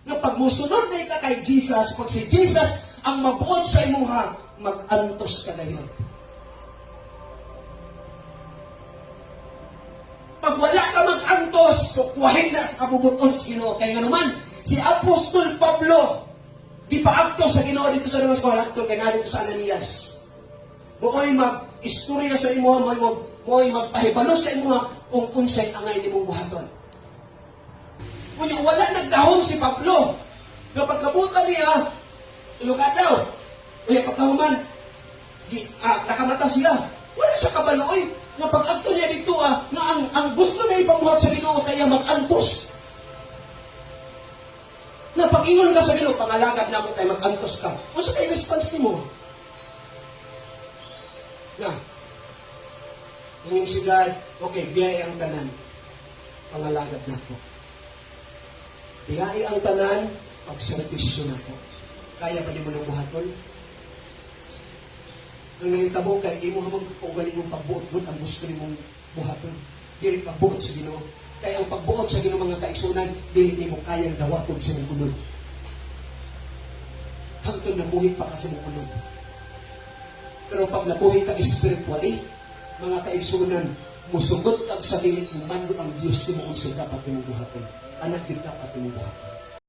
nga pag musunod na ka kay Jesus, pag si Jesus ang mabuot sa imuha, mag-antos ka dayon. Pag wala ka mag-antos, sukwahin na sa kabubuton sa Ginoo. Kaya nga naman, si Apostol Pablo, di pa akto sa Ginoo dito sa Damascus, akto kaya nga dito sa Ananias. Mooy mag-istorya sa imuha, mooy magpahibalo sa imuha, kung unsay angay ni mong buhaton. Ngunit wala nagdahom si Pablo. Kapag kabutan niya, lugat daw. Uy, pagkahuman, nakamata siya. Wala siya kabaloy. Nga pag-agto niya dito, nga ang gusto na ipamuhat sa Ginoo kaya mag-antos. Na pag-ingon ka sa Ginoo, pangalagad na mo kaya mag-antos ka. O sa kayo response ni mo? Na, ngayong si God, okay, biyaya ang tanan. Pangalagad na ko. Biyaya ang tanan, pagservisyo na ko. Kaya pa di mo nang buhaton? Nang nahitabo kay imo hamang kaugali mong pagbuot-buot ang gusto ni mong buhaton. Dili pagbuot sa Ginoo. Kaya ang pagbuot sa Ginoo mga kaigsunan, dili ni mo kayang dawaton sa mong kulod. Hangtod nabuhi pa ka sa mong kulod. Pero pag nabuhi ka spiritually, mga kaigsunan, musugot kag sa dili mong mando ang Diyos ni mo kung sa dapat ni mong buhaton. Anak din dapat ni mong buhaton.